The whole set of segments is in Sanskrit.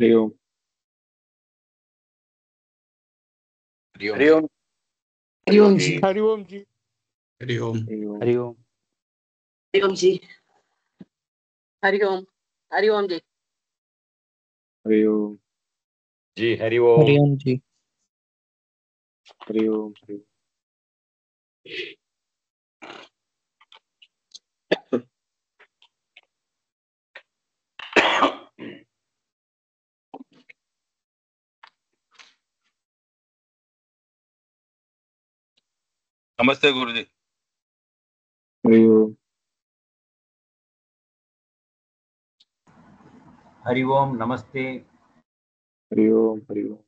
हरि ओम। हरि ओम। हरि ओम जी। हरि ओम जी। हरि ओम। हरि ओम। हरि ओम जी। हरि ओम। हरि ओम जी। हरि ओम। जी हरि ओम। हरि ओम जी। हरि ओम। हरि ओम। नमस्ते गुरुजी। हरि ओम। हरि ओम नमस्ते। हरि ओम। हरि ओम।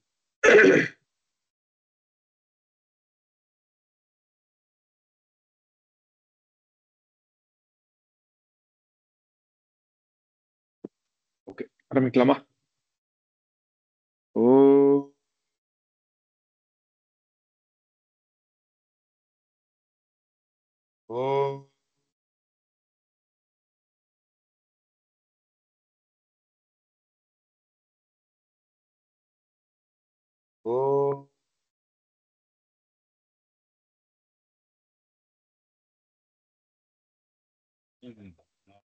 ஓகே, ஆரம்பிக்கலாமா? ஓ ஓ ஓ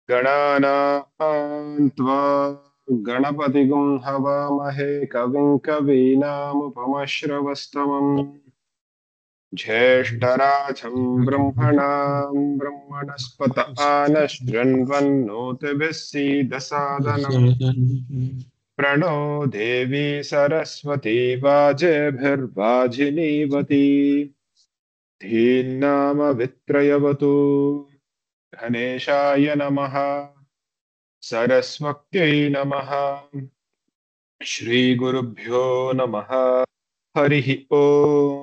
गणानां त्वा गणपतिगुं हवामहे कविं कवीनामुपमश्रवस्तमम् ज्येष्ठराजं ब्रह्मणां ब्रह्मणस्पत आनशृण्वन्नोतिभिः सीदसादनम् प्रणो देवी सरस्वती वाजेभिर्वाजिनीवती धीन्नाम वित्रयवतु गणेशाय नमः सरस्वत्यै नमः श्रीगुरुभ्यो नमः हरिः ओम्।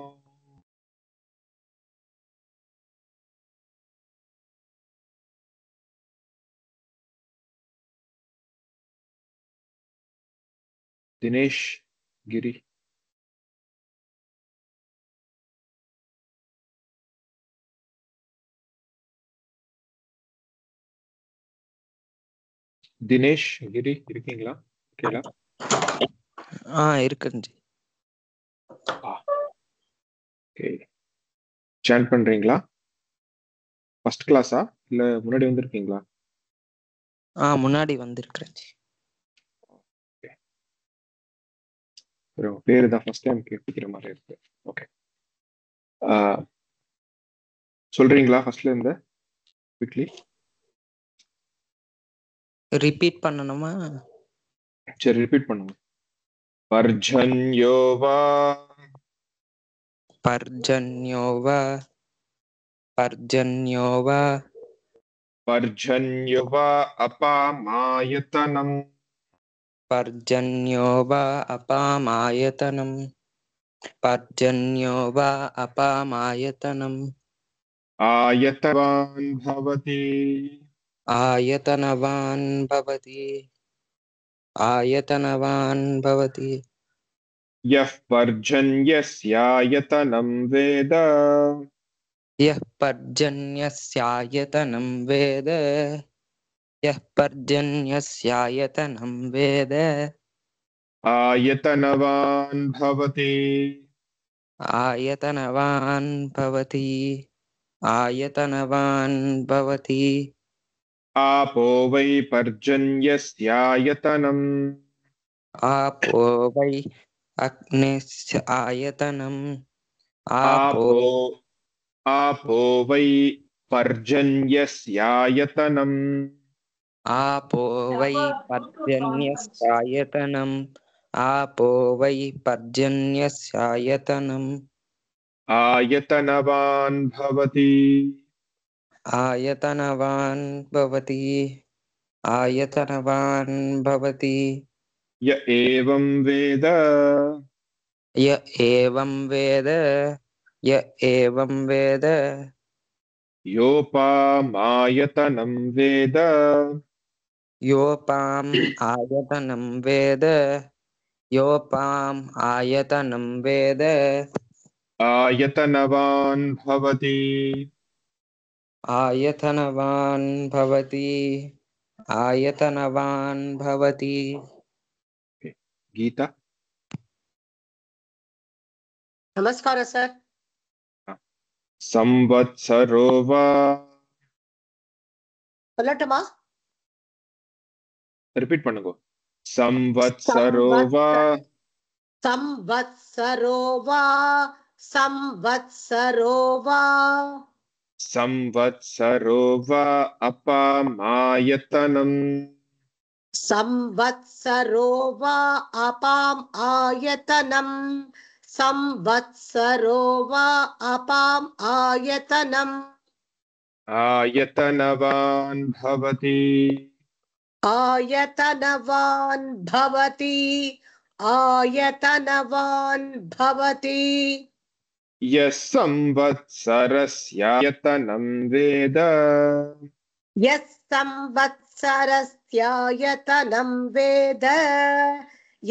दिनेश गिरी। தினேஷ் கிரி இருக்கீங்களா? கேளா? இருக்குங்க ஜி. ஓகே, சாண்ட் பண்றீங்களா? ஃபர்ஸ்ட் கிளாஸா இல்ல முன்னாடி வந்திருக்கீங்களா? முன்னாடி வந்திருக்கிறேன் ஜி. பேரு தான் ஃபர்ஸ்ட் டைம் கேட்கிற மாதிரி இருக்கு. ஓகே, சொல்றீங்களா ஃபர்ஸ்ட்ல இருந்து குவிக்லி? ரிப்பீட் பண்ணணுமா? சரி, ரிப்பீட் பண்ணுங்க. பர்ஜன்யோ வா பர்ஜன்யோ வா பர்ஜன்யோ வா பர்ஜன்யோ வா அபாமாயதனம் பர்ஜன்யோ வா அபாமாயதனம் பர்ஜன்யோ வா அபாமாயதனம் ஆயத்தவான் பவதி ஆயதனவான் பவதி ஆயதனவான் பவதி யஃப் பர்ஜன்யஸ்யாயதனம் வேத யः பர்ஜன்யஸ்யாயதனம் வேத யः பர்ஜன்யஸ்யாயதனம் வேத ஆயத்தனவான் பவதி ஆயதனவான் பவதி ஆயதனவான் பவதி आपो वै पर्जन्यस्यायतनम् ஆபோ வை அக்னிஸ்ய ஆயதனம் ஆபோ आपो वै पर्जन्यस्यायतनम् ஆபோ வை பர்ஜன்யஸ்யாயதனம் ஆபோ வை பர்ஜன்யஸ்யாயதனம் आयतनवान् भवति ஆயதனவான் பவதி ஆயதனவான் பவதி य एवं वेद ய ஏவம் வேத ய ஏவம் வேத योपामायतनं वेद யோபாம் ஆயதனம் வேத யோபாம் ஆயதனம் வேத आयतनवान् भवति ஆயதனவான் பவதி ஆயதனவான் பவதி. गीता नमस्कार सर. संवत्सरो वा சொல்லட்டுமா? रिपीट பண்ணுங்க संवत्सरो वा संवत्सरो वा संवत्सरो वा संवत्सरो वा अपामायतनम् संवत्सरो वा अपाम् आयतनम् संवत्सरो वा अपाम् आयतनम् आयतनवान् भवति आयतनवान् भवति आयतनवान् भवति यः संवत्सरस्यायतनं वेद यः संवत्सरस्यायतनं वेद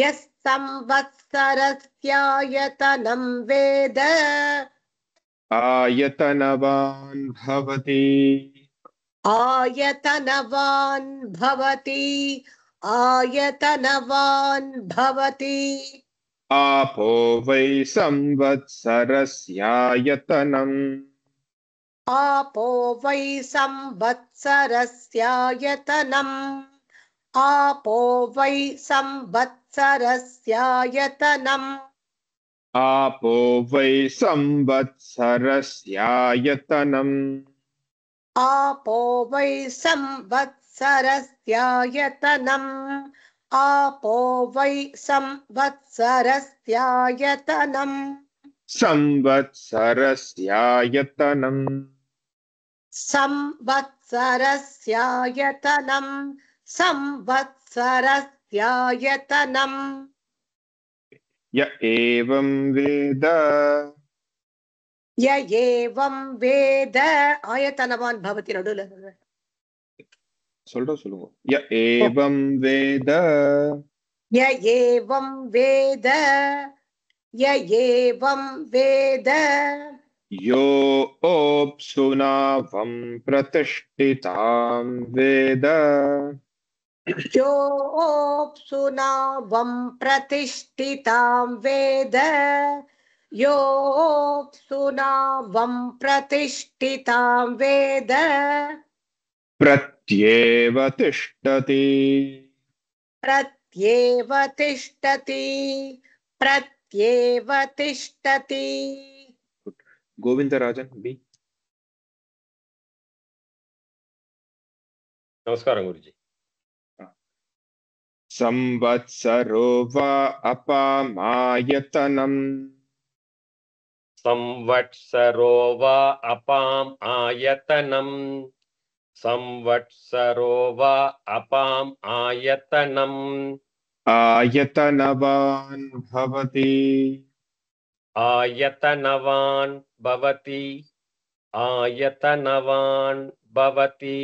यः संवत्सरस्यायतनं वेद आयतनवान् भवति आयतनवान् भवति आयतनवान् भवति आपो वै संवत्सरस्यायतनम् आपो वै संवत्सरस्यायतनम् आपो वै संवत्सरस्यायतनम् आपो वै संवत्सरस्यायतनम् आपो वै संवत्सरस्यायतनम् आपो वै संवत्सरस्यायतनम् संवत्सरस्यायतनम् संवत्सरस्यायतनम् संवत्सरस्यायतनम् य एवं वेद य एवं वेद आयतनवान् भवति नडुल சொல்லுங்க य एवं वेद य एवं वेद य एवं वेद यो ओप्सुनावं प्रतिष्ठितां वेद योऽप्सुनावं प्रतिष्ठितां वेद योऽप्सुनावं प्रतिष्ठितां वेद प्रत्येव तिष्ठति प्रत्येव तिष्ठति प्रत्येव तिष्ठति गोविंदराजन बी नमस्कारं गुरुजी. संवत्सरो वा अपामायतनम् संवत्सरो वा अपाम् आयतनम् संवत्सरो वा अपाम् आयतनम् आयतनवान् भवति आयतनवान् भवति आयतनवान् भवति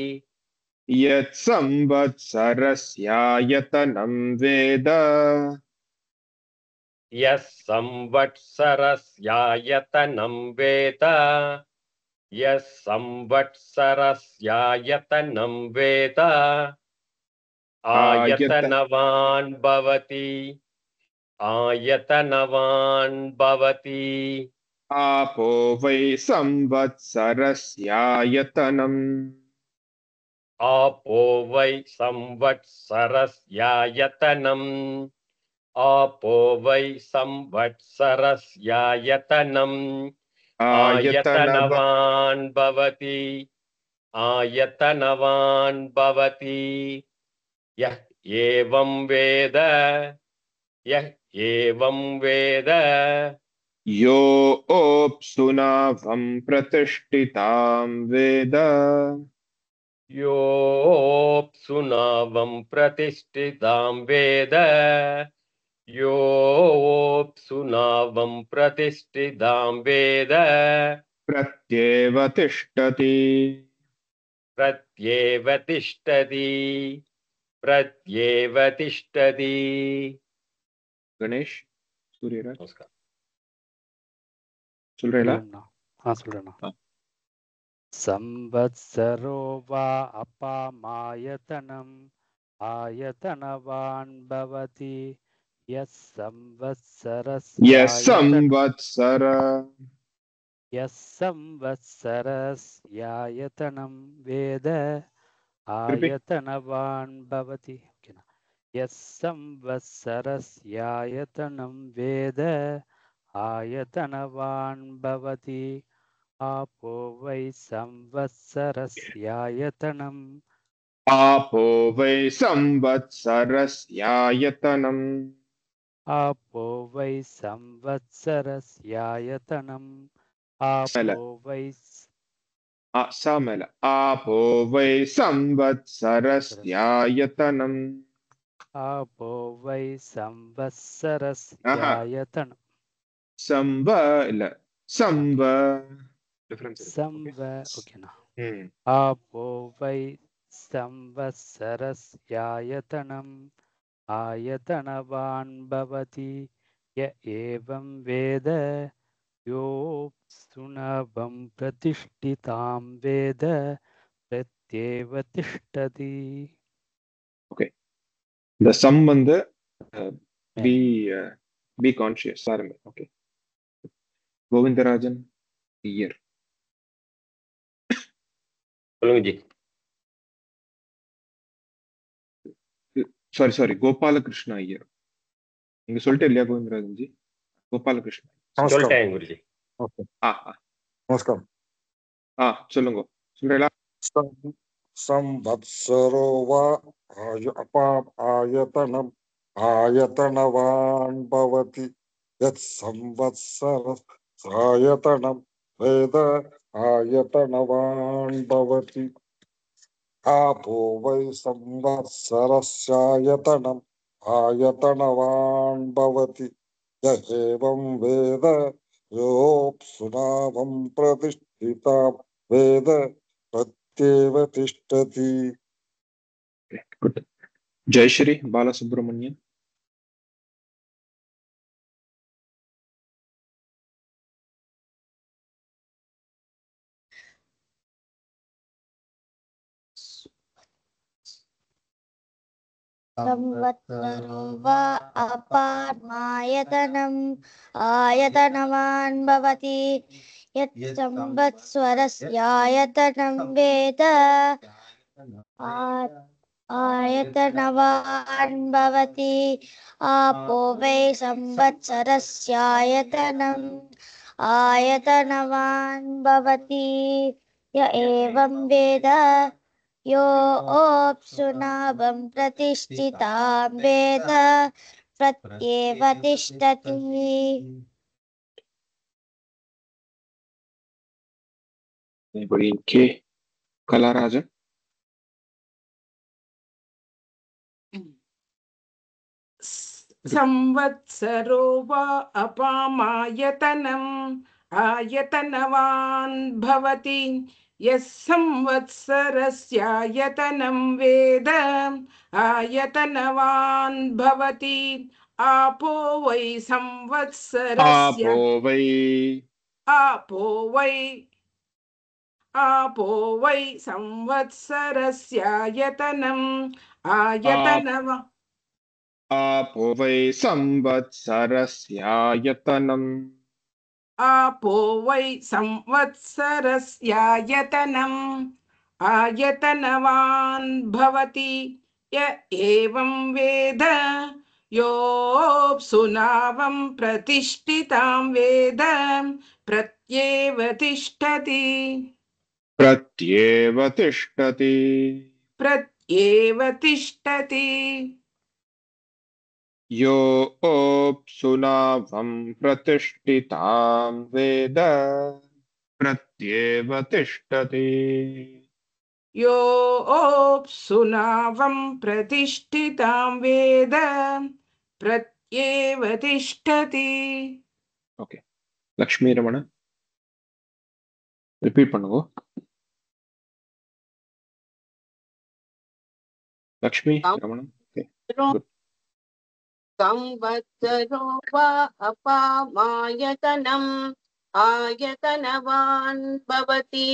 यत् संवत्सरस्यायतनं वेद यः संवत्सरस्यायतनं वेद यः संवत्सरस्यायतनं वेद आयतनवान् भवति आयतनवान् भवति आपो वै संवत्सरस्यायतनम् आपो वै संवत्सरस्यायतनम् आपो वै संवत्सरस्यायतनम् आयतनवान् भवति आयतनवान् भवति यः एवं वेद यः एवं वेद यो ओप्सुनावं प्रतिष्ठितां वेद योऽप्सुनावं प्रतिष्ठितां वेद योऽप्सुनावं प्रतिष्ठितां वेद प्रत्येव तिष्ठति प्रत्येव तिष्ठति प्रत्येव तिष्ठति. गणेश सूर्यराज नमस्कार. சொல்றீங்களா? சொல்றேண்ணா. संवत्सरो वा अपामायतनम् आयतनवान् भवति यः Yes, संवत्सरस्यायतनं वेद Repeat. आयतनवान् भवति यः संवत्सरस्यायतनं वेद आयतनवान् भवति आपो वै संवत्सरस्यायतनम् आपो वै संवत्सरस्यायतनम् आपो वै संवत्सरस्यायतनम् आपो वै समल आपो वै संवत्सरस्यायतनम् आपो वै संवत्सरस्यायतनम् संव difference संव okay आपो वै संवत्सरस्यायतनम् आयतनवान् भवति य एवं वेद योऽप्सुनवं प्रतिष्ठितां वेद प्रत्येव तिष्ठति okay the sambandha be conscious okay Govindarajan here சொல்லுங்க ஜி. sorry Gopalakrishna here நீங்க சொல்லிட்டு இல்லையா கோவிந்தராஜன் ஜி கோபாலகிருஷ்ணன் சொல்லிட்டேன் குருஜி. ஓகே நமஸ்காரம் சொல்லுங்க சொல்றீங்களா संवत्सरो वा आयतनम् आयतनवान् भवति यत् संवत्सरस्यायतनं वेद आयतनवान् भवति आपो वै संवत्सरस्यायतनम् आयतनवान् भवति य एवं वेद योऽप्सुनावं प्रतिष्ठिता वेद प्रत्येव तिष्ठति गुड जय श्री बालसुब्रमण्यन संवत्सरो वा अपामायतनम् आयतनवान् भवति यत् संवत्सरस्यायतनं वेद आयतनवान् भवति आपो वै संवत्सरस्यायतनम् आयतनवान् भवति य एवं वेद योऽप्सुनावं प्रतिष्ठितां वेद प्रत्येव तिष्ठति anybody in K Kalarajan संवत्सरो वा अपामायतनम् आयतनवान् भवति यः संवत्सरस्यायतनं वेद आयतनवान् भवति आपो वै संवत्सरस्य आपो वै संवत्सरस्यायतनम् आयतनवान् आपो वै संवत्सरस्यायतनम् आपो वै संवत्सरस्यायतनम् आयतनवान् भवति य एवं वेद योऽप्सुनावं प्रतिष्ठितां वेद प्रत्येव तिष्ठति योऽप्सुनावं प्रतिष्ठितां वेद प्रत्येव तिष्ठति योऽप्सुनावं प्रतिष्ठितां वेद प्रत्येव तिष्ठति ओके लक्ष्मी रमण रिपीट பண்ணுங்க लक्ष्मी रमण संवत्सरो वा अपामायतनम् आयतनवान् भवति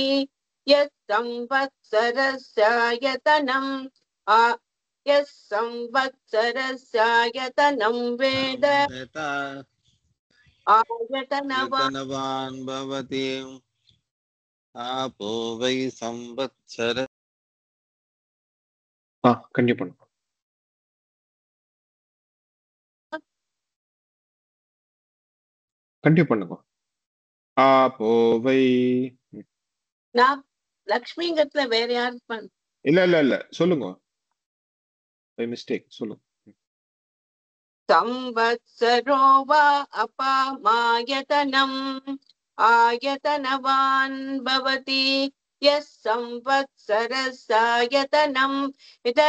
यत् संवत्सरस्यायतनम् यः संवत्सरस्यायतनं वेद आयतनवान् यतनवान् भवति आपो वै संवत्सर कंटिन्यू பண்ணுங்க कंटिन्यू பண்ணுங்க आपो वै நான் லக்ஷ்மிங்கிறதுல வேற யார் இல்ல இல்ல இல்ல சொல்லுங்க பை மிஸ்டேக் சொல்லுங்க संवत्सरो वा अपामायतनम् आयतनवान् भवति यः संवत्सरस्यायतनं यत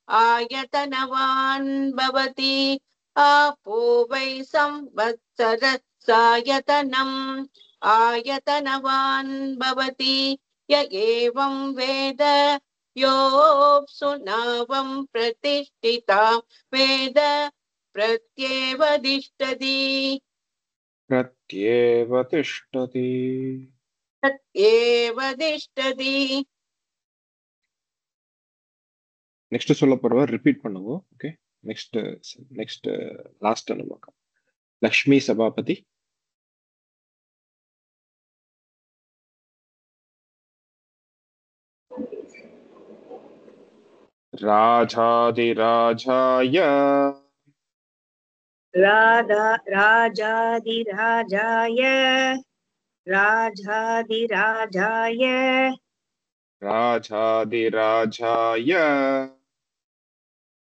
आयतनवान् भवति आपो वै संवत्सरस्यायतनम् आयतनवान् भवति य एवं वेद योऽप्सु नावं प्रतिष्ठिता वेद प्रत्येव तिष्ठति प्रत्येव तिष्ठति प्रत्येव तिष्ठति நெக்ஸ்ட் சொல்ல போறவ ரிப்பீட் பண்ணுங்க ஓகே நெக்ஸ்ட் லாஸ்ட் நமக்கு லக்ஷ்மி சபாபதி राजाधिराजाय राजाधिराजाय राजाधिराजाय राजाधिराजाय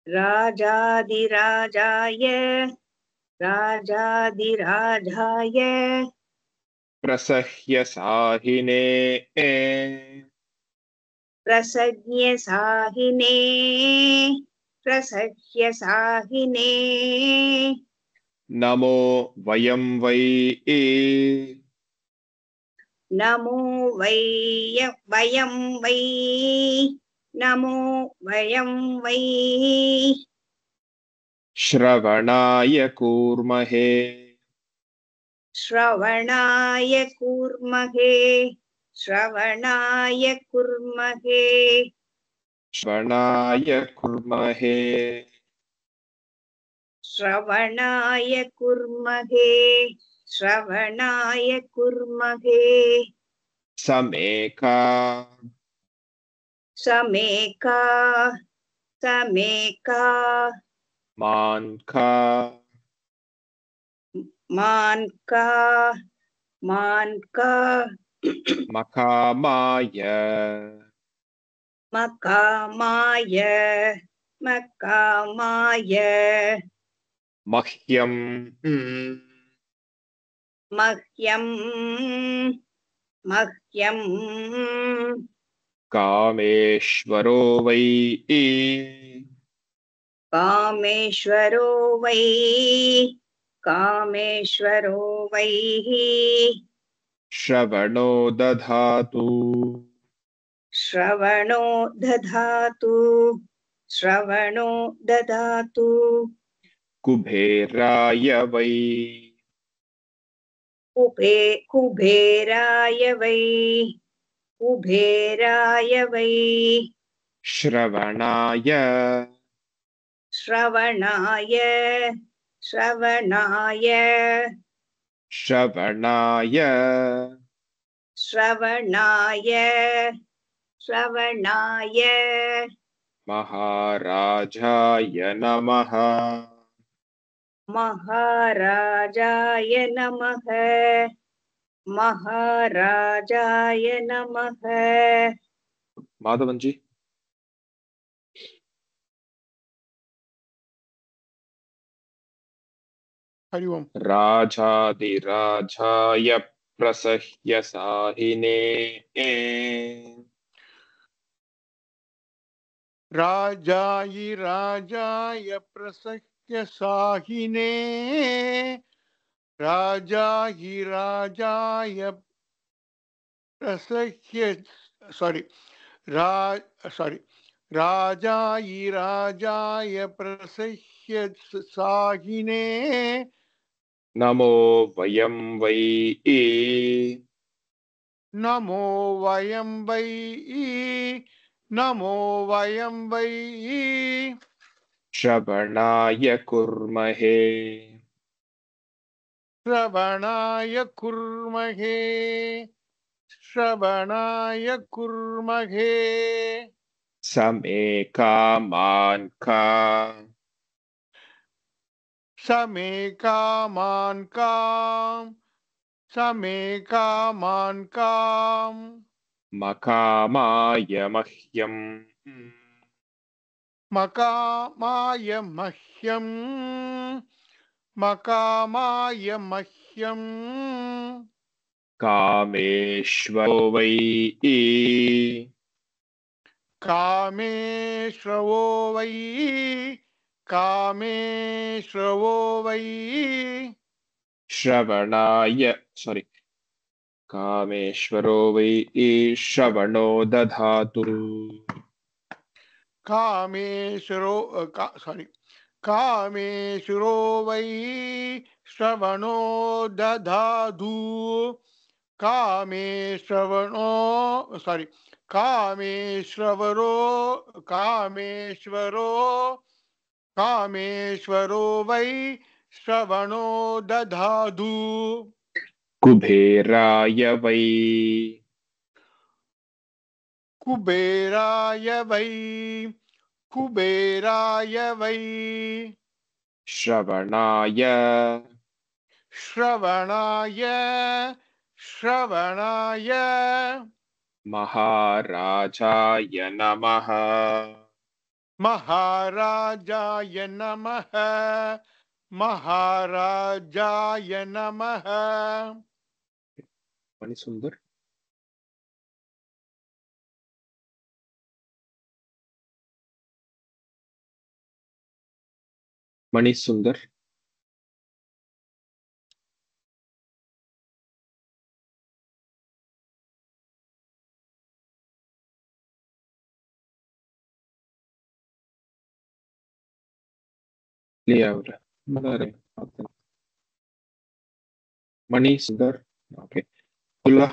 राजाधिराजाय राजाधिराजाय प्रसह्य साहिने प्रसज्ञ साहिने प्रसह्य साहिने नमो वयं वै नमो वयं वै नमो वयं वै श्रवणाय कूर्महे श्रवणाय कूर्महे श्रवणाय कुर्महे श्रवणाय कुर्महे श्रवणाय कुर्महे श्रवणाय कुर्महे समेका समेका समेका मान्का मान्का मान्का मकामाय मकामाय मकामाय मह्यं मह्यं मह्यं कामेश्वरो वै कामेश्वरो वै कामेश्वरो वै श्रवणो दधातु श्रवणो दधातु श्रवणो दधातु कुबेराय वै कुबेराय वै कुबेराय वै श्रवणाय श्रवणाय श्रवणाय श्रवणाय श्रवणाय श्रवणाय महाराजाय नमः महाराजाय नमः महाराजाय नमः माधवन जी हरि ओम राजाधिराजाय प्रसह्य साहिने राजाय प्रसह्य साहिने राजाय प्रसह्य राजाय प्रसह्य साहिने नमो वयं वै नमो वयं वै नमो वयं वै श्रवणाय कुर्महे श्रवणाय कुर्महे श्रवणाय कुर्महे समे कामान् का समे कामान् काम समे कामान् काम मकामाय मह्यम् मकामाय मह्यम् मकामाय मह्यम् कामेश्वरो वै कामेश्वरो वै कामेश्वरो वै कामेश्वरो वै श्रवणो दधातु कामेश्वरो कामेश्वरो वै श्रवणो दधातु कामेश्वरो वै श्रवणो दधातु कुबेराय वै कुबेराय वै श्रवणाय महाराजाय नमः महाराजाय नमः मणिसुंदर मणिसुंदर मणिसुंदर ओके तुला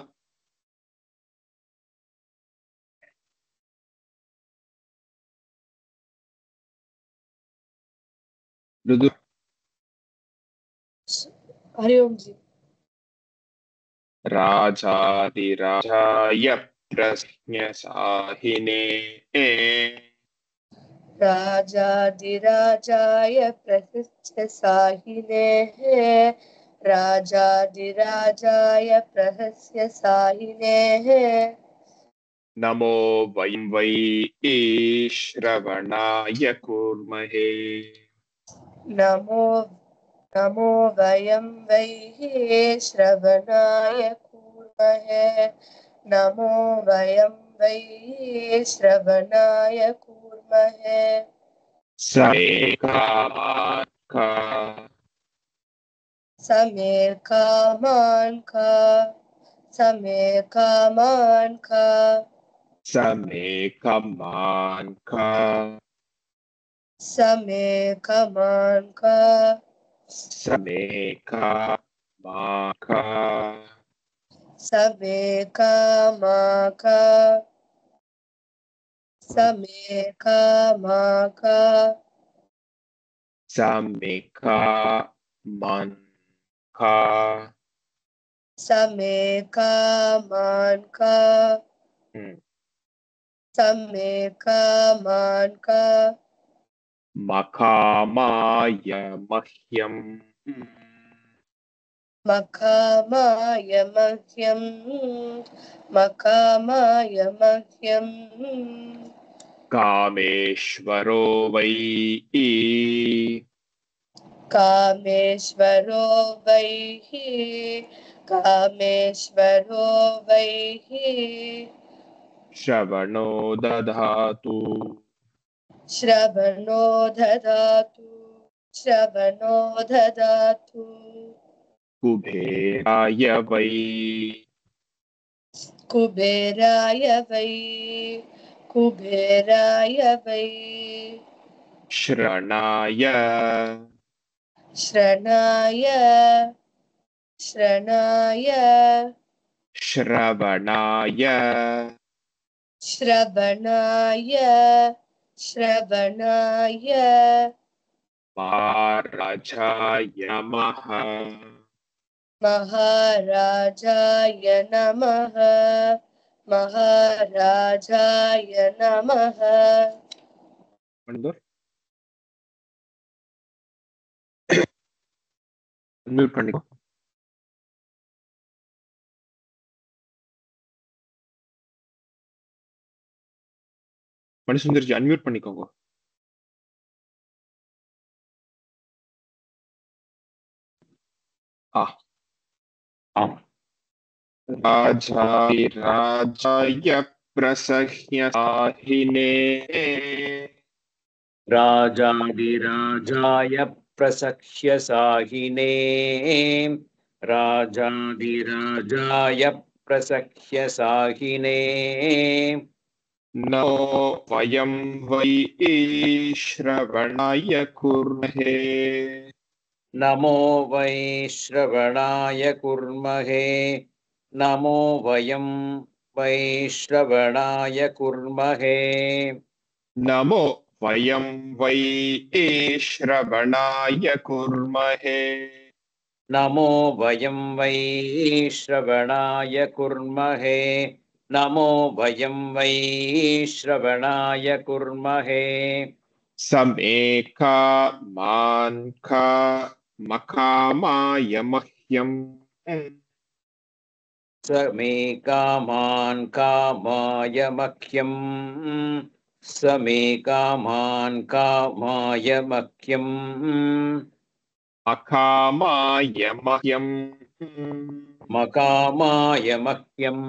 हरिओम जी। राजाधिराजाय प्रज्ञसाहिने राजाधिराजाय प्रहस्यसाहिने राजाधिराजाय प्रहस्यसाहिने नमो वयं वै श्रवणाय कुर्महे नमो वयं वै श्रवणाय कुर्महे नमो वयं वै श्रवणाय कुर्महे समे कामान् का समे कामान् का समे कामान् का समे कामान् का समे कामान् का समे कामान् का समे कामान् का समे कामान् का समे कामान् का समे कामान् का समे कामान् का मकामाय मह्यम् मकामाय मह्यम् मकामाय मह्यम् कामेश्वरो वै कामेश्वरो वै कामेश्वरो वै श्रवणो दधातु श्रवणो दधातु श्रवणो दधातु कुबेराय वै कुबेराय वै कुबेराय वै श्रवणाय श्रवणाय श्रवणाय श्रवणाय श्रवणाय श्रवणाय महाराजाय नमः महाराजाय नमः महाराजाय नमः அன்மியூட் பண்ணிக்கோ. மணிசுந்தர்ஜி அன்மியூட் பண்ணிக்கோங்க. राजाय प्रसह्यसाहिने राजाधिराजाय प्रसह्यसाहिने राजाधिराजाय प्रसह्यसाहिने नमो वयं वै श्रवणाय कुर्महे नमो वै श्रवणाय कुर्महे नमो वयं वै श्रवणाय कुर्महे नमो वयं वै श्रवणाय कुर्महे नमो वयं वै श्रवणाय कुर्महे नमो वयं वै श्रवणाय कुर्महे समेका मान्का मकामाय मह्यम् समेकामान् कामाय मह्यम् समेकामान् कामाय मह्यम् अकामाय मह्यम् मकामाय मह्यम्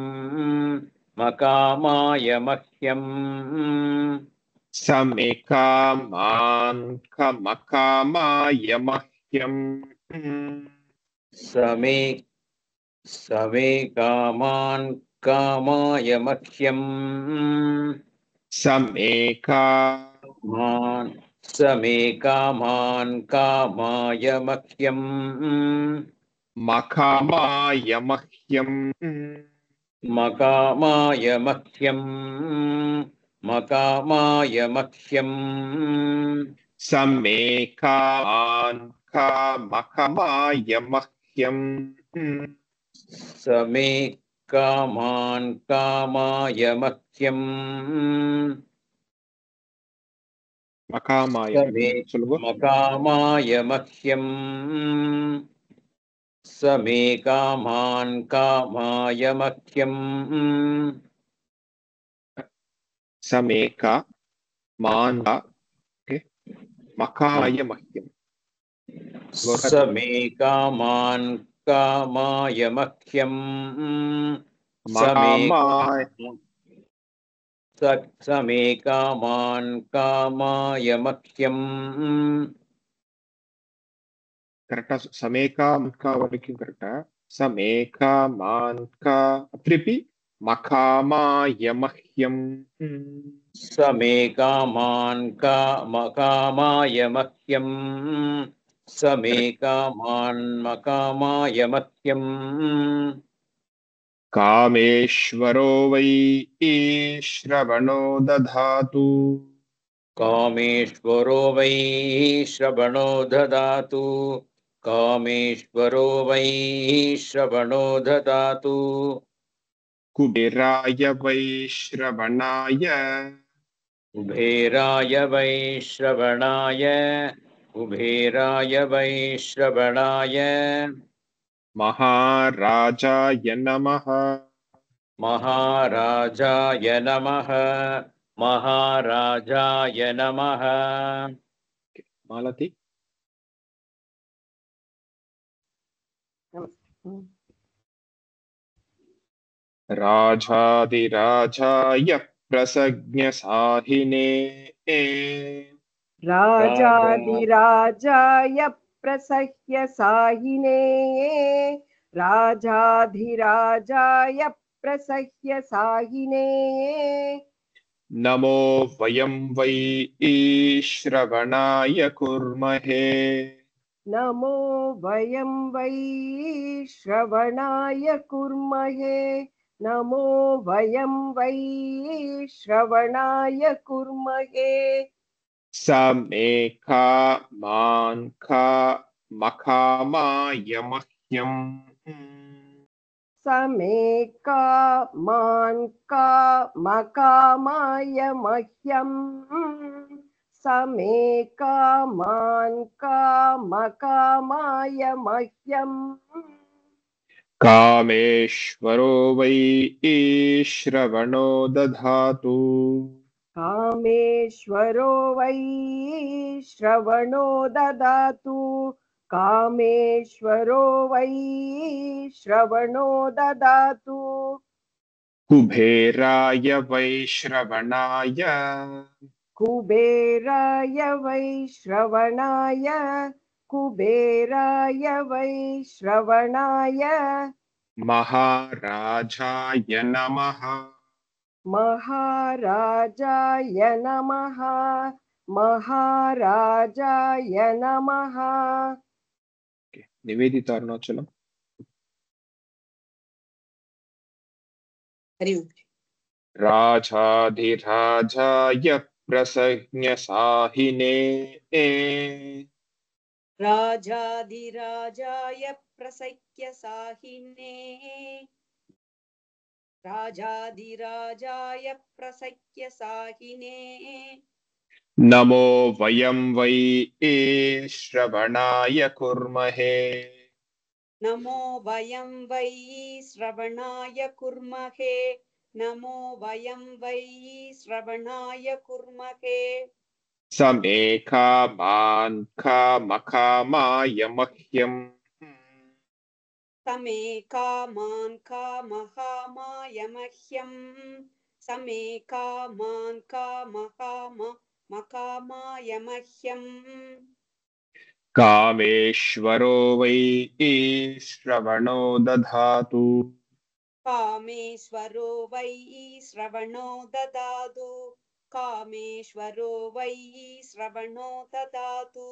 मकामाय मह्यम् समेकामान् मकामाय मह्यम् समेकामान् कामाय मह्यम् समेकामान् कामाय मह्यम् मकामाय मह्यम् मकामाय मह्यम् मकामाय मह्यम् समेकामान् मकामाय मह्यम् समेकामान् कामाय मह्यम् मकामाय मकामाय मह्यम् समेकामान् कामाय मह्यम् समेका मान्दा मकामाय मह्यम् समेकामान् कामाय मह्यम् समेकामान् कामाय मह्यम् करेक्टा समेका मका वரைக்கும் करेक्टा समेका मान्का त्रिपि मकामाय मह्यम् समेकामान् कामाय मह्यम् समेकामान् मकामाय मह्यम् कामेश्वरो वै श्रवणो दधातु कामेश्वरो वै श्रवणो ददातु कामेश्वरो वै श्रवणो ददातु कुबेराय वै श्रवणाय कुबेराय वै श्रवणाय कुबेराय वै श्रवणाय महाराजाय नमः महाराजाय नमः महाराजाय नमः मालती राजाधिराजाय प्रसज्ञसाहिने राजाधिराजाय प्रसह्यसाहिने राजाधिराजाय प्रसह्यसाहिने नमो वयं वै श्रवणाय कुर्महे नमो वयं वै श्रवणाय कुर्महे नमो वयं वै श्रवणाय कुर्महे समेका मान्का मखामाय मह्यम् समेका मान्का मकामाय मह्यम् समेका मान्का मकामाय मह्यम् कामेश्वरो वै श्रवणो दधातु कामेश्वरो वै श्रवणो ददातु कामेश्वरो वै श्रवणो ददातु कुबेराय वै श्रवणाय कुबेराय वै श्रवणाय कुबेराय वै श्रवणाय महाराजाय नमः महाराजाय नमः महाराजाय नमः निवेदिता अरुणाचलम हरि ओम राजाधिराजाय प्रसज्ञसाहिने राजाधिराजाय प्रसख्यसाहिने राजाधिराजाय प्रसख्यसाहिने नमो वयं वै श्रवणाय कुर्महे नमो वयं वै श्रवणाय कुर्महे नमो वयं वै श्रवणाय कुर्महे समेका मान्का मखामाय मह्यम् समेका मान्का महामाय मह्यम् समेका मान्का मकामाय मह्यम् कामेश्वरो वै श्रवणो दधातु कामेश्वरो वै श्रवणो ददातु कामेश्वरो वै श्रवणो ददातु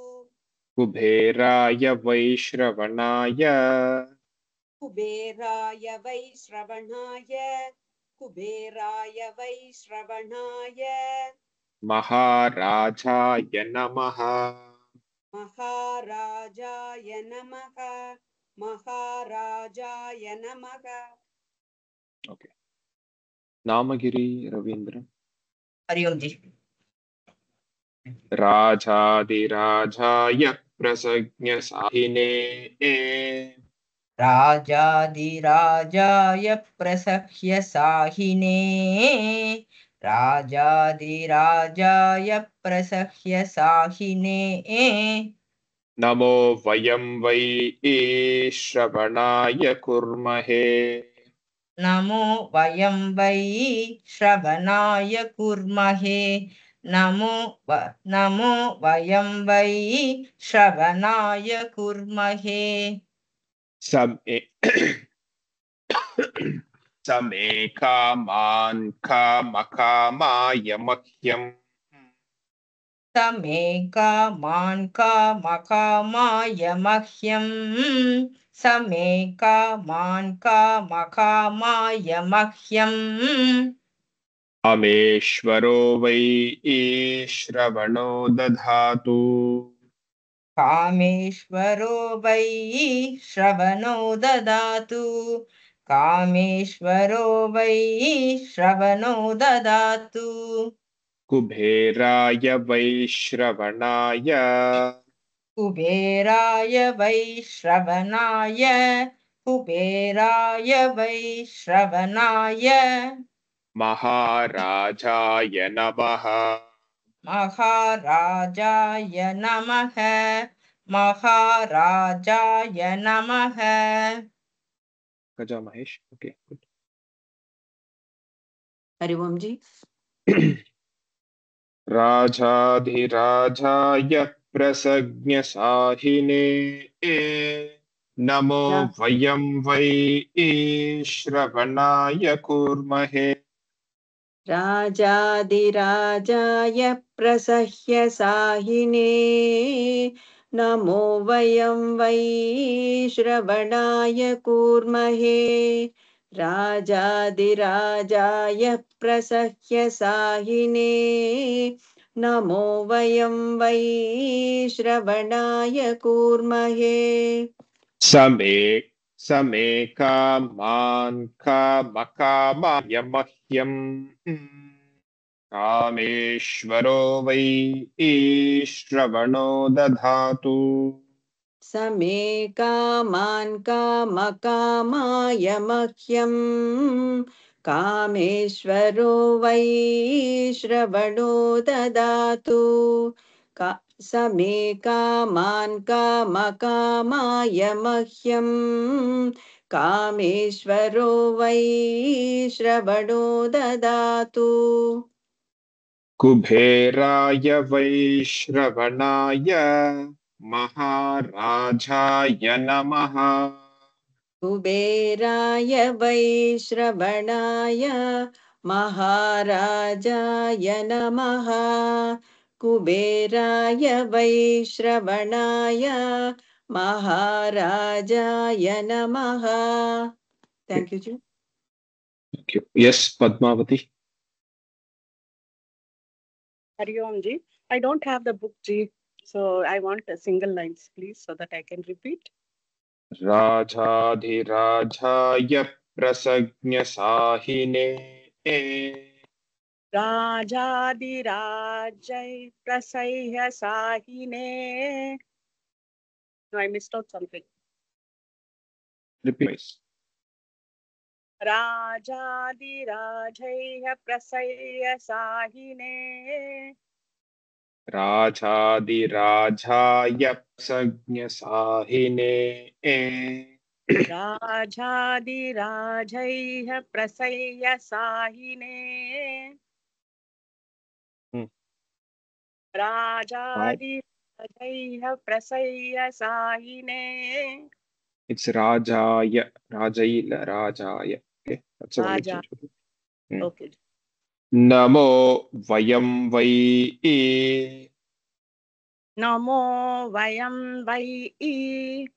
कुबेराय वै श्रवणाय कुबेराय वै श्रवणाय कुबेराय वै श्रवणाय महाराजाय नमः महाराजाय नमः महाराजाय नमः ओके नामगिरी रवींद्र हरि ओम जी राजाधिराजाय प्रसज्ञसाहिने राजाधिराजाय प्रसह्य साहिने राजाधिराजाय प्रसह्य साहिने नमो वयं वै श्रवणाय कुर्महे नमो वयं वै श्रवणाय कुर्महे नमो वयं वै श्रवणाय कुर्महे समेका मान्का मखामाय मह्यम् समेका मान्का मकामाय मह्यम् समेका मान्का मकामाय मह्यम् कामेश्वरो वै श्रवणो दधातु कामेश्वरो वै श्रवणो ददातु कामेश्वरो वै श्रवणो ददातु कुबेराय वै श्रवणाय कुबेराय वै श्रवणाय कुबेराय वै श्रवणाय महाराजाय नमः महाराजाय नमः महाराजाय नमः गजा महेश ओके गुड हरि ओम जी राजाधिराजाय प्रसज्ञसाहिने नमो वयं वै श्रवणाय कुर्महे राजाधिराजाय प्रसह्यसाहिने नमो वयं वै श्रवणाय कुर्महे राजाधिराजाय प्रसह्य साहिने नमो वयं वै श्रवणाय कूर्महे समे कामान् कामकामाय मह्यम् कामेश्वरो वै श्रवणो दधातु समे कामान् कामकामाय मह्यं कामेश्वरो वै श्रवणो ददातु समे कामान् कामकामाय मह्यं कामेश्वरो वै श्रवणो ददातु कुबेराय वैश्रवणाय महाराजाय नमः कुबेराय वैश्रवणाय महाराजाय नमः कुबेराय वैश्रवणाय महाराजाय नमः Thank you, Ji. Thank you. Yes, Padmavati. Hari Om Ji. I don't have the book Ji, so I want a single lines please so that I can repeat. राजाधिराजाय प्रसज्ञसाहिने Rajadhirajai prasahya sahine. No, I missed out something. Repeat. Rajadhirajai prasahya sahine. राजाधिराजाय प्रसज्ञसाहिने Rajadhirajai prasahya sahine. Rajadhirajai prasahya sahine. It's Rajaya, Rajayila, Rajaya. Okay, that's a Raja. change. Okay. Namo vayam vai Namo vayam vai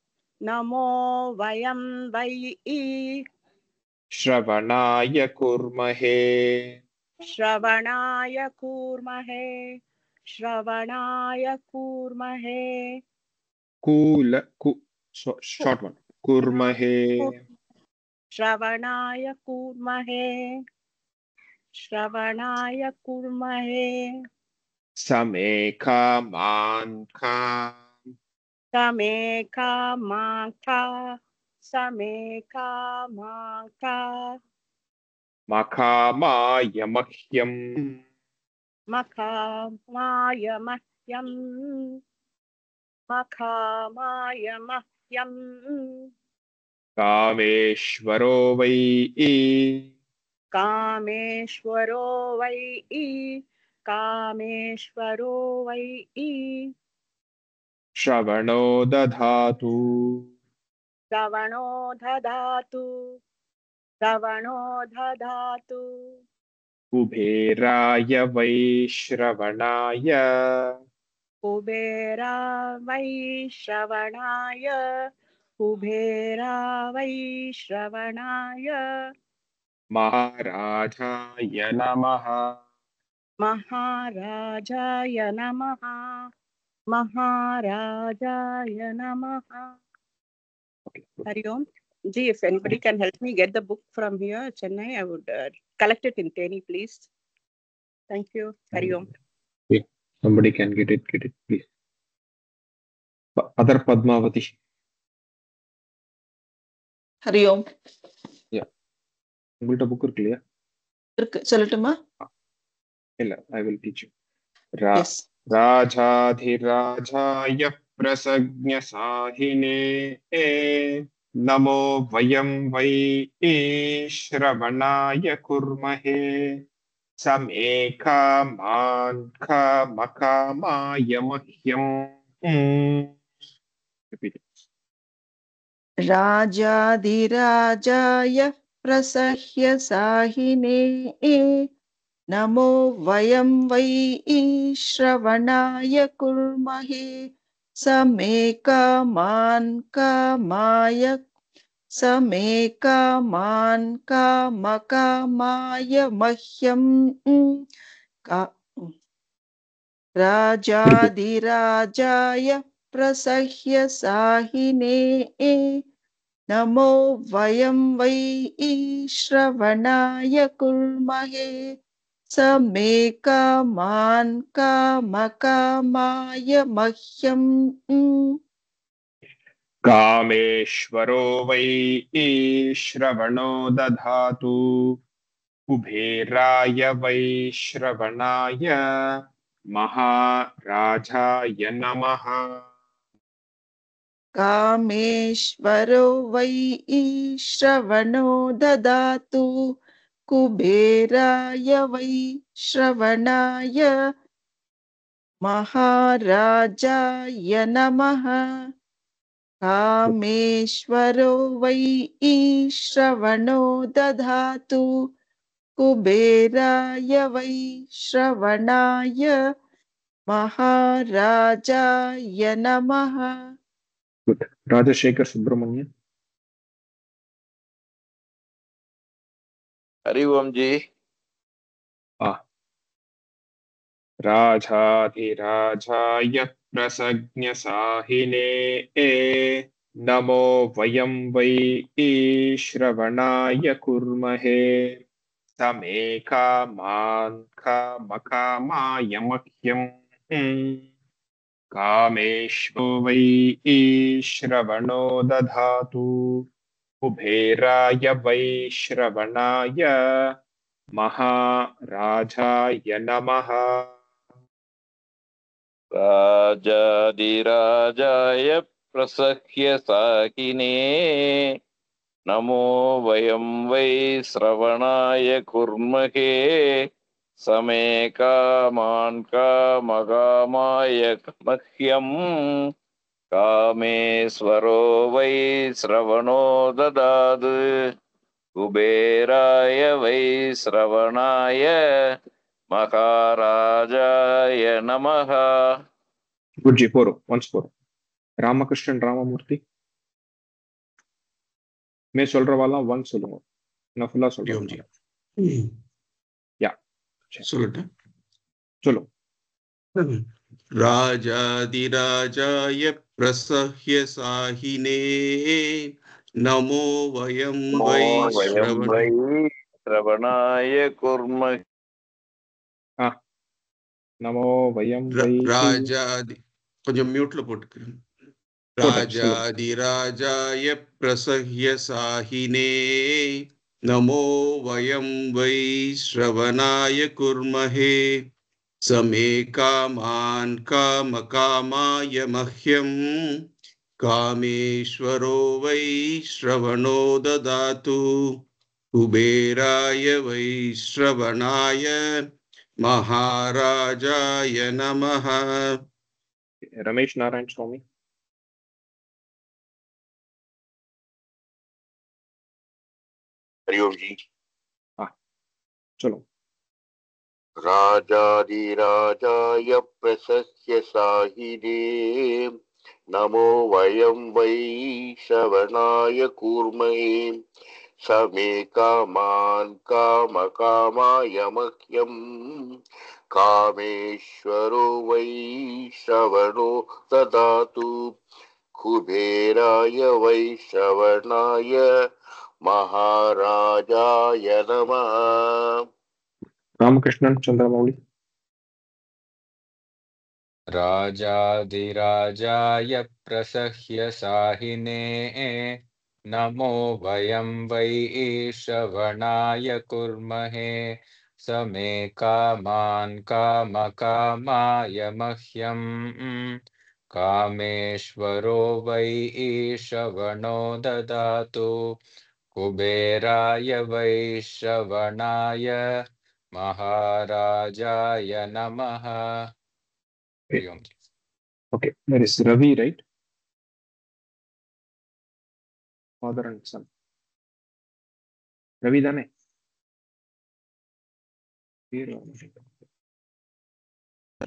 Namo vayam vai Shravanaya kurmahe Shravanaya kurmahe Shravanaya kurmahe short one kurmahe Shravanaya kurmahe Shravanaya kurmahe Same kaman Same kamaka Same kamaka Makamaya mahyam Makamaya mahyam Makamaya mahyam Kameshwaro vai Kameshwaro vai Kameshwaro vai Shravano dadhatu Ravano dadhatu Ravano dadhatu Kuberaya Vaishravanaya Kubera Vaishravanaya Kubera Vaishravanaya Maharajaya Namaha Maharajaya Namaha Maharajaya Namaha. Hari Om. Ji, if anybody can help me get the book from here, Chennai, I would collect it in Teni, please. Thank you. Hari Om. Yeah, somebody can get it, please. Other Padmavati. Hari Om. Yeah. உங்கள்ட்ட book இருக்குல்லையா? இருக்கு, சொல்லட்டுமா? இல்ல, I will teach you. Rajadhirajaya prasajñasahine Namo vayam vai shravanaya kurmahe Same kaman kamakamaaya mahyam. Repeat it. Rajadhirajaya prasahya sahine Namo vayam vai shravanaya kurmahe Same kaman kamaya समे कामान् कामकामाय मह्यम् राजाधिराजाय प्रसह्य साहिने नमो वयं वै श्रवणाय कुर्महे समे कामान् कामकामाय मह्यम् कामेश्वरो वै श्रवणो दधातु कुबेराय वै श्रवणाय महाराजाय नमः। कामेश्वरो वै श्रवणो ददातु कुबेराय वै श्रवणाय महाराजाय नमः। कामेश्वरो वै श्रवणो दधातु कुबेराय वै श्रवणाय महाराजाय नमः। Good. Rajashekar Subramanian. हरि ओम जी। राजाधिराजाय प्रसज्ञसाहिने नमो वयं वै श्रवणाय कुर्महे समे कामान् कामकामाय मह्यम् कामेश्वरो वै श्रवणो दधातु कुबेराय वै श्रवणाय महाराजाय नमः। राजाधिराजाय प्रसह्य साकिने नमो वयं वै श्रवणाय कुर्महे समे कामान् कामकामाय मह्यम् कामेश्वरो वै श्रवणो ददातु कुबेराय वै श्रवणाय महाराजाय नमः। Good Poro, once Poro. Ramakrishnan Ramamurthy. मैं சொல்ற வாலாம் ஒன் சொல்லுங்க, நான் ஃபுல்லா சொல்றேன். யா சொல்லட்டா? சொல்லு. राजाधिराजाय प्रसह्य साहिने नमो वयं वै श्रवणाय कुर्महे नमो वयं वै राजादि கொஞ்சம் மியூட்ல போட்டுக்கிறேன். राजाधिराजाय प्रसह्य साहिने नमो वयं वै श्रवणाय कुर्महे समे कामान् कामकामाय मह्यम् कामेश्वरो वै श्रवणो ददातु कुबेराय वै श्रवणाय महाराजाय नमः। रमेश नारायण स्वामी. हरि ओम जी। चलो। राजाधिराजाय प्रसह्य साहिने नमो वयं वै श्रवणाय कुर्महे समे कामान् कामकामाय मह्यम् कामेश्वरो वै श्रवणो ददातु कुबेराय वै श्रवणाय महाराजाय नमः। रामकृष्णन चंद्रमौली. राजाधिराजाय प्रसह्य साहिने नमो वयं वै श्रवणाय कुर्महे समे कामान् कामकामाय मह्यम् कामेश्वरो वै श्रवणो ददातु कुबेराय वै श्रवणाय महाराजाय नमः। Okay, there is Ravi, right? Father and son. Ravi dane.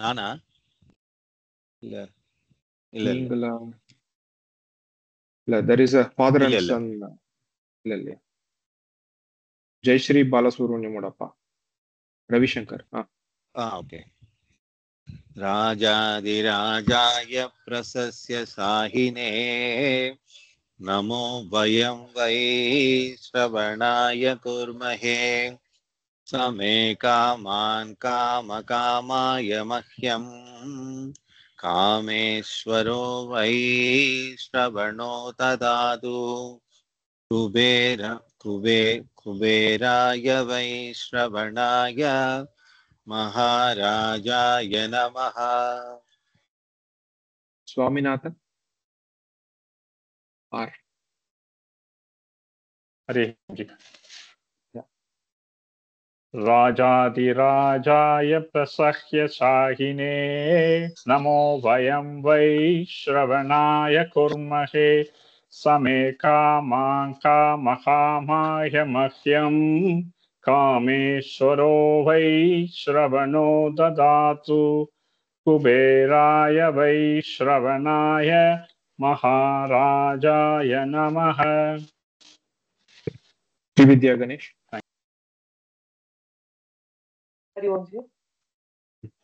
நானா? இல்ல இல்ல நீங்களா? இல்ல, there is a father and son ಇಲ್ಲ ಜಯಶ್ರೀ ಬಾಲಸುಬ್ರಹ್ಮಣ್ಯಮೋಡಪ್ಪ ರವಿಶಂಕರ್ ಓಕೆ. ರಾಜಾದಿರಾಜಾಯ ಪ್ರಸಸ್ಯ ಸಾಹಿನೇ ನಮೋ ವಯಂ ವೈ ಶ್ರವಣಾಯ ಕುರ್ಮಹೇ ಸಮೇ ಕಾಮಾನ್ ಕಾಮಕಾಮಾಯ ಮಹ್ಯಂ ಕಾಮೇಶ್ವರೋ ವೈ ಶ್ರವಣೋ ದದಾತು ಕುಬೇರಾಯ ವೈ ಶ್ರವಣಾಯ ಮಹಾರಾಜಾಯ ನಮಃ. ಸ್ವಾಮಿನಾಥನ್ ಆರ್. ಹರಿ ರಾಜಾದಿರಾಜಾಯ ಪ್ರಸಹ್ಯ ಶಾಹಿನೇ ನಮೋ ವಯಂ ವೈ ಶ್ರವಣಾಯ ಕುರ್ಮಹೇ ಸಮೇ ಕಾಮಾನ್ ಕಾಮಕಾಮಾಯ ಮಹ್ಯಂ ಕಾಮೇಶ್ವರೋ ವೈ ಶ್ರವಣೋ ದದಾತು ಕುಬೇರಾಯ ವೈ ಶ್ರವಣಾಯ ಮಹಾರಾಜಾಯ ನಮಃ. ಶ್ರೀವಿದ್ಯಾ ಗಣೇಶ್. हरि ओम जी.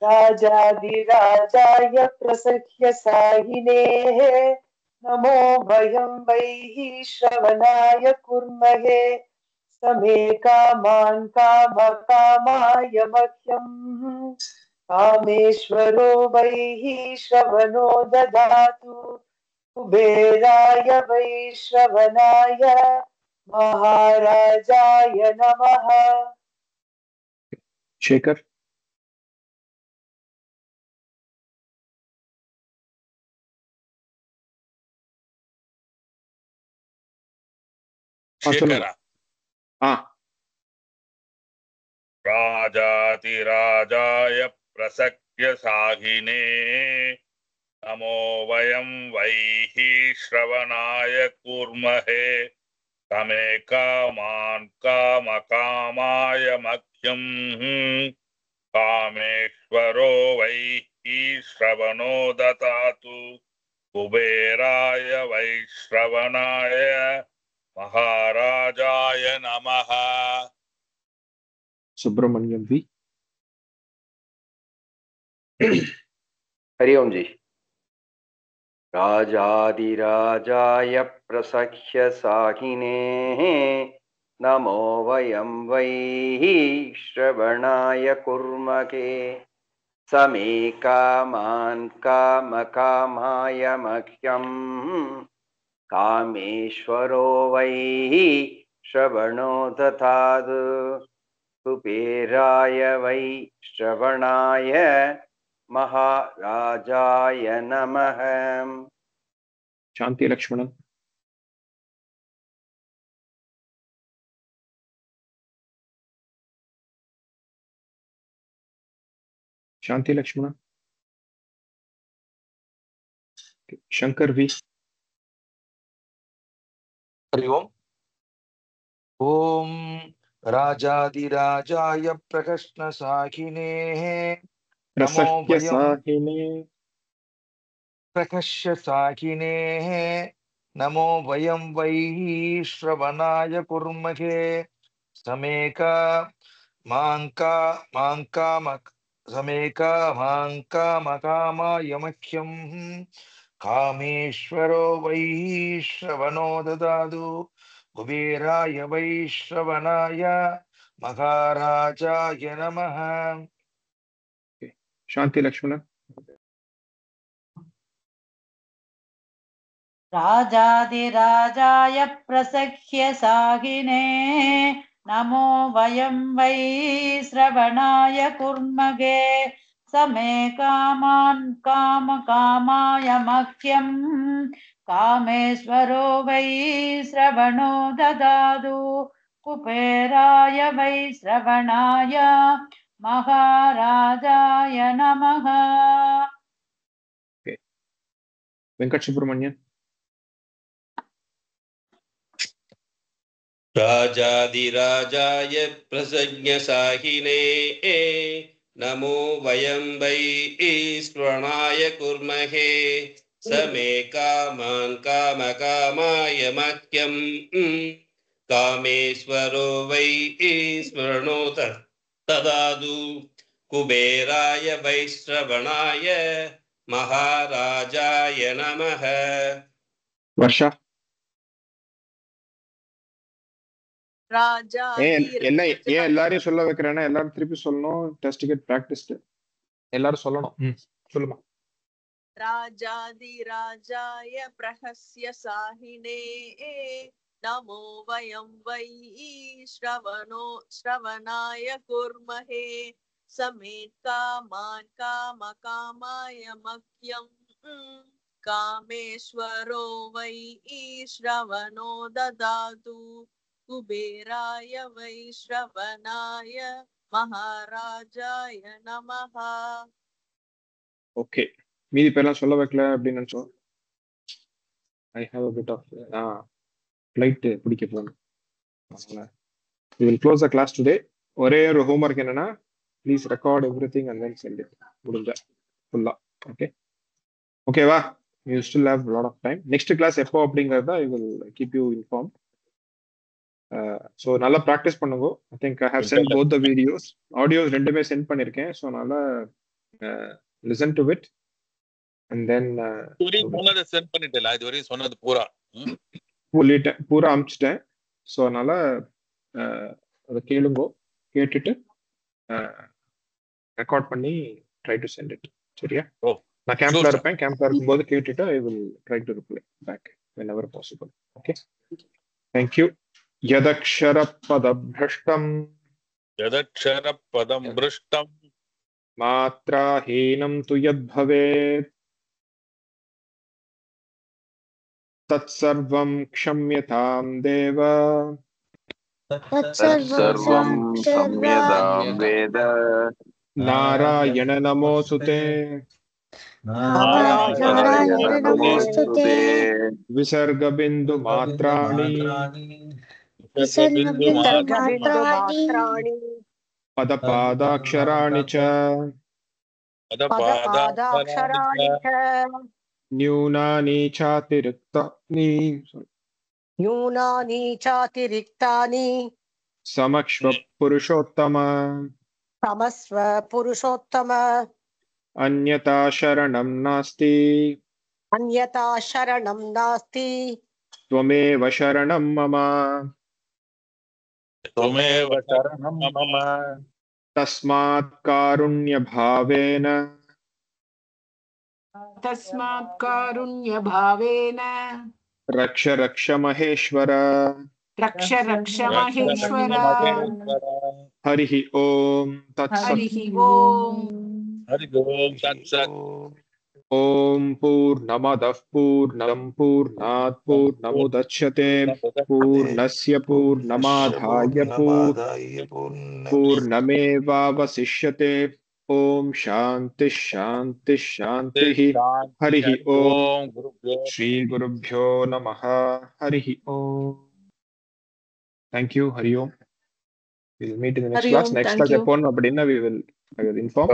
राजाधिराजाय प्रसह्य साहिने नमो वयं वै श्रवणाय कुर्महे समे कामान् कामकामाय मह्यं कामेश्वरो वै श्रवणो ददातु कुबेराय वै श्रवणाय महाराजाय नमः. शेखर. शेखर. राजातिराजाय प्रसह्य साहिने नमो वयं वै श्रवणाय कुर्महे समे कामान् कामकामाय मह्यं कामेश्वरो वै श्रवणो ददातु कुबेराय वै श्रवणाय महाराजाय नमः. सुब्रमण्यम वी. हरि ओम जी. राजादिराजाय प्रसह्य साहिने नमो वयं वै श्रवणाय कुर्महे समे कामान् कामकामाय मह्यं कामेश्वरो वै श्रवणो ददातु कुबेराय वै श्रवणाय महाराजाय नमः. शांति लक्ष्मणन. शांति लक्ष्मणन. शंकर वी. हरि ओम. ओम राजादिराजाय प्रकृष्ण साहिने नमो वयं प्रकश्य साहिने नमो वयं वै श्रवणाय कुर्महे समेका माङ्कामकामाय मह्यं कामेश्वरो वै श्रवणो ददातु कुबेराय वै श्रवणाय महाराजाय नमः. शांति लक्ष्मण. राजाधिराजाय प्रसह्य साहिने नमो वयं वै श्रवणाय कुर्महे समे कामान् कामकामाय मह्यं कामेश्वरो वै श्रवणो ददातु कुबेराय वै श्रवणाय महाराजाय नमः. वेंकट सुब्रमण्यन. राजाधिराजाय प्रसज्ञ साहिने नमो वयं वै श्रवणाय कुर्महे समे कामान् कामकामाय मह्यं कामेश्वरो वै स्मृणो ददातु कुबेराय वैश्रवणाय महाराजाय नमः வர்ஷா ஏன் என்ன ஏன் எல்லாரையும் சொல்ல வைக்கிறேன்னா எல்லாரும் திருப்பி சொல்லணும். Test get practised. எல்லாரும் சொல்லணும். சொல்லுமா. राजाधिराजाय प्रहस्य साहिने नमो वयं वै श्रवणाय कुर्महे समेत कामान् कामकामाय मह्यं कामेश्वरो वै श्रवणो ददातु कुबेराय वै श्रवणाय महाराजाय नमः. ஓகே, மீதி பேர்லாம் சொல்ல வைக்கல அப்படின்னு நினைச்சோம். I have a bit of flight பிடிக்க போகணும். we will close the class today. ஒரே ஒரு ஹோம்வொர்க் என்னன்னா, please record everything and then send it. முடிஞ்சா ஃபுல்லா. ஓகே ஓகேவா? you still have a lot of time. Next class எப்போ அப்படிங்கறத I will keep you informed. So நல்லா ப்ராக்டிஸ் பண்ணுங்க. I think I have sent both the videos, audios ரெண்டுமே சென்ட் பண்ணியிருக்கேன். ஸோ நல்லா listen to it and then sent பண்ணிட்டேன். இது வரையும் சொன்னது பூரா பூரா அமிச்சிட்டேன். ஸோ அதனால அதை கேளுங்கோ, கேட்டுட்டு ரெக்கார்ட் பண்ணி ட்ரை டு சென்ட் இட். சரியா? நான் கேம்ப்ல இருப்பேன். கேம்ப்ல இருக்கும்போது கேட்டுட்டு I will try to reply back whenever possible. Okay, thank you. यदक्षरपदभ्रष्टं मात्राहीनं तु यद्भवेत् तत्सर्वं क्षम्यतां देव नारायण नमोऽस्तुते विसर्गबिन्दु मात्राणि पदपादाक्षराणि च न्यूनानि चातिरिक्तानि समक्ष्व पुरुषोत्तम अन्यथा शरणं नास्ति त्वमेव शरणं मम तस्मात् कारुण्यभावेन रक्ष रक्ष महेश्वर हरिः ओम तत्सत्. ओम पूर्णमदः पूर्णं पूर्णात् पूर्णमुदच्यते पूर्णस्य पूर्णमादाय पूर्णमेवावशिष्यते. ओम शांति शांति शांति. हरिः ओम. श्री गुरुभ्यो नमः. हरिः ओम. Thank you. Hari Om. We will meet in the next class. Next class upon அப்படினா we will inform.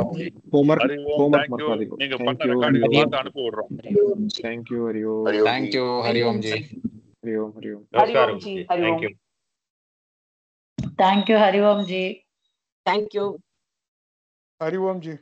Homework மறக்காதீங்க. Thank you. Thank you. Hari Om. Thank you. Hari Om ji. Hari Om. Hari Om. Namaskaram ji. Thank you. Thank you, Hari Om ji. Thank you. Hari Om ji.